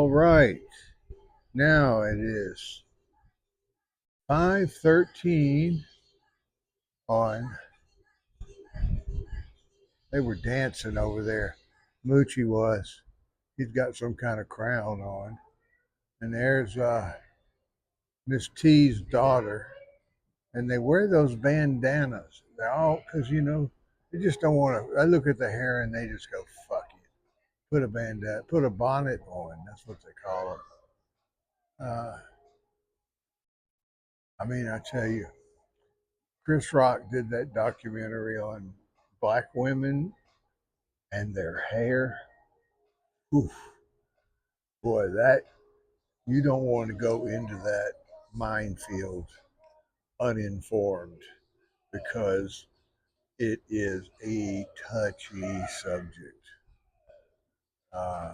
All right, now it is 5:13 on. They were dancing over there. Moochie was. He's got some kind of crown on. And there's Miss T's daughter. And they wear those bandanas. They're all, because, they just don't want to. I look at the hair and they just go, fuck it. Put a bandana, put a bonnet on. That's what they call it. I tell you, Chris Rock did that documentary on black women and their hair. Oof, boy, that you don't want to go into that minefield uninformed because it is a touchy subject. Uh,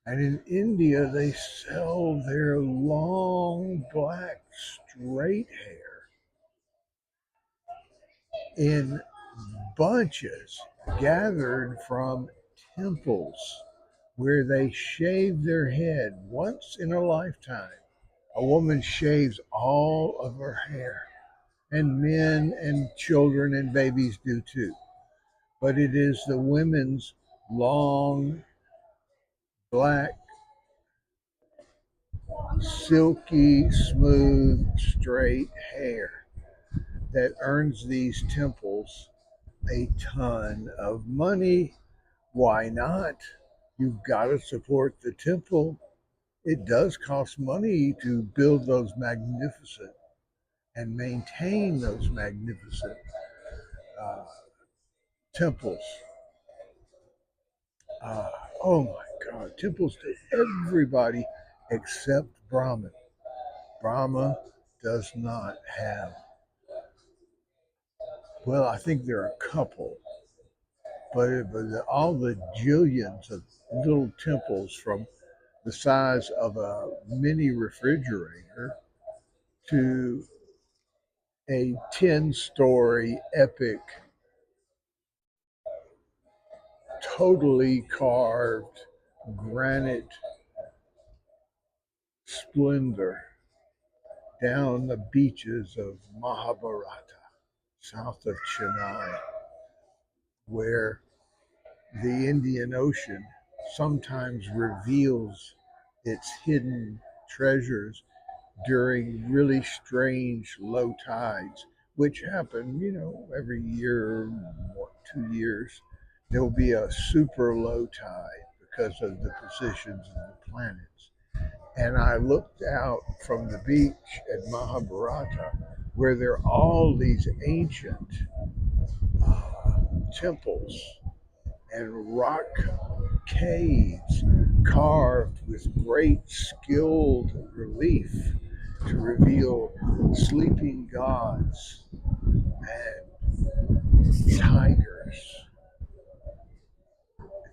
and in India, they sell their long black straight hair in bunches gathered from temples where they shave their head once in a lifetime. A woman shaves all of her hair, and men and children and babies do too. But it is the women's long, black, silky, smooth, straight hair that earns these temples a ton of money. Why not? You've got to support the temple. It does cost money to build those magnificent and maintain those magnificent uh, temples. Uh, oh my God, temples to everybody except Brahman. Brahma does not have, well, I think there are a couple, but all the jillions of little temples from the size of a mini refrigerator to a 10-story epic, totally carved granite splendor down the beaches of Mahabharata, south of Chennai, where the Indian Ocean sometimes reveals its hidden treasures during really strange low tides, which happen, every year, what, 2 years. There'll be a super low tide because of the positions of the planets. And I looked out from the beach at Mahabharata, where there are all these ancient temples and rock caves carved with great skilled relief to reveal sleeping gods and tigers.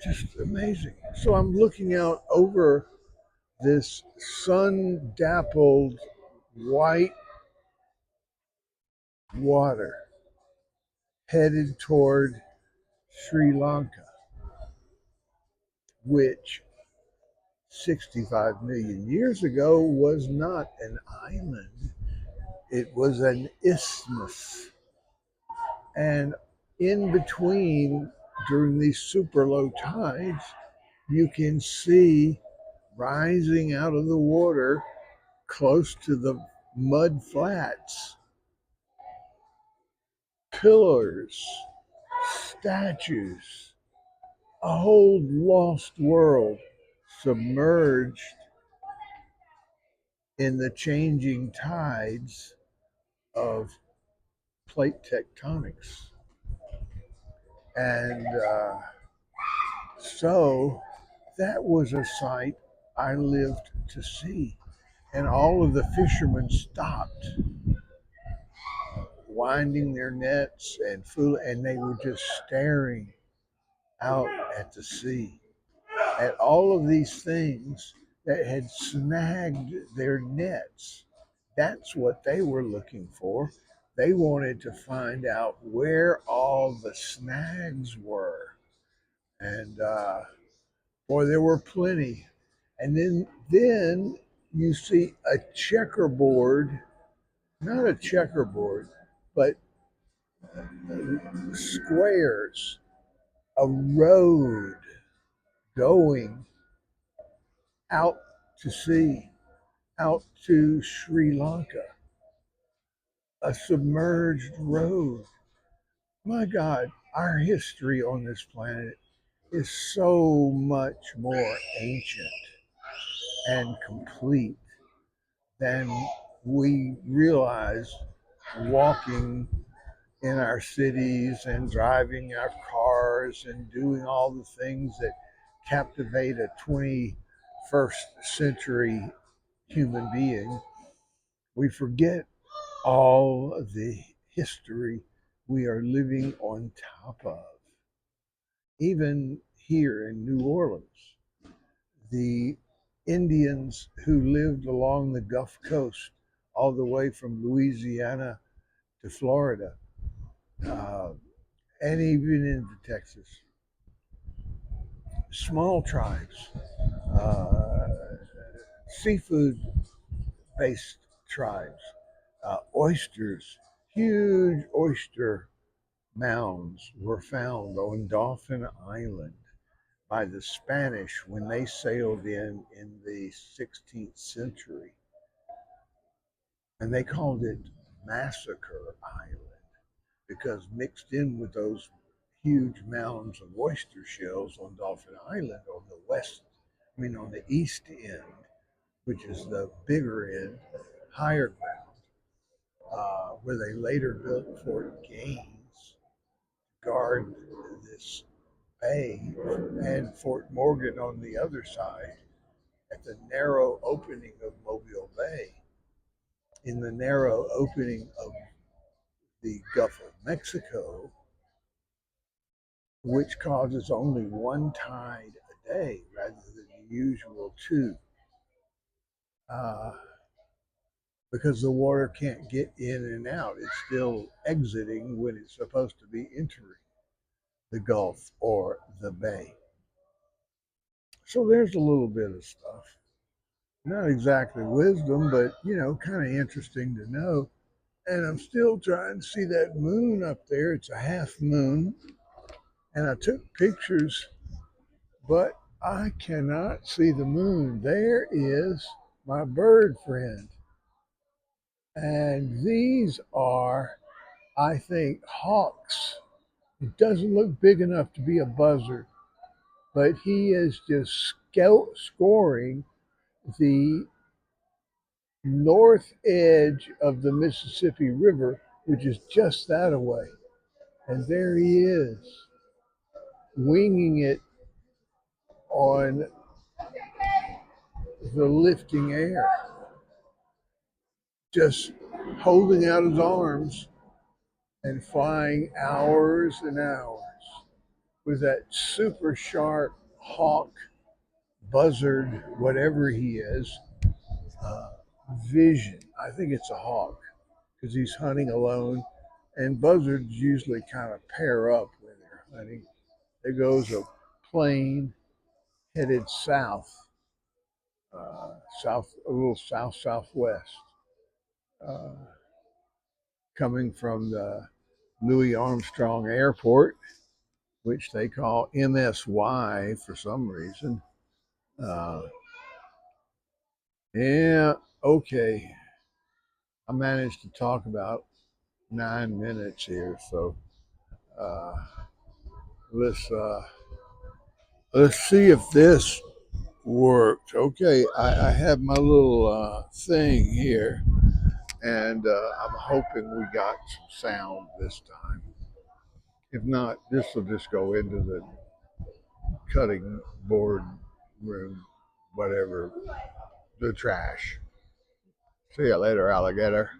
Just amazing. So I'm looking out over this sun dappled white water headed toward Sri Lanka, which 65 million years ago was not an island, it was an isthmus. And in between, during these super low tides, you can see rising out of the water close to the mud flats pillars, statues, a whole lost world submerged in the changing tides of plate tectonics. And so that was a sight I lived to see. And all of the fishermen stopped winding their nets and they were just staring out at the sea, at all of these things that had snagged their nets. That's what they were looking for. They wanted to find out where all the snags were. And Boy, there were plenty. And then you see a checkerboard, not a checkerboard, but squares, a road going out to sea, out to Sri Lanka, a submerged road. My God, our history on this planet is so much more ancient and complete than we realize walking in our cities and driving our cars and doing all the things that captivate a 21st century human being. We forget all of the history we are living on top of. Even here in New Orleans, the Indians who lived along the Gulf Coast, all the way from Louisiana to Florida, uh, and even into Texas, small tribes, uh, seafood based tribes, oysters, huge oyster mounds were found on Dauphin Island by the Spanish when they sailed in the 16th century. And they called it Massacre Island because mixed in with those huge mounds of oyster shells on Dauphin Island on the on the east end, which is the bigger end, higher ground, where they later built Fort Gaines to guard this bay, and Fort Morgan on the other side at the narrow opening of Mobile Bay, in the narrow opening of the Gulf of Mexico, which causes only one tide a day rather than the usual two, uh, because the water can't get in and out. It's still exiting when it's supposed to be entering the Gulf or the Bay. So there's a little bit of stuff. Not exactly wisdom, but kind of interesting to know. And I'm still trying to see that moon up there. It's a half moon, and I took pictures, but I cannot see the moon. There is my bird friend. And these are, I think, hawks. It doesn't look big enough to be a buzzard, but he is just scoring the north edge of the Mississippi River, which is just that away. And there he is, winging it on the lifting air, just holding out his arms and flying hours and hours with that super sharp hawk, buzzard, whatever he is, uh, vision. I think it's a hawk because he's hunting alone, and buzzards usually kind of pair up when they're hunting. There goes a plane headed south, a little southwest, uh, coming from the Louis Armstrong Airport, which they call MSY for some reason. Uh, yeah, okay. I managed to talk about 9 minutes here, so uh, let's uh, let's see if this worked. Okay, I have my little thing here, and I'm hoping we got some sound this time. If not, this will just go into the cutting board room, whatever, the trash. See you later, alligator.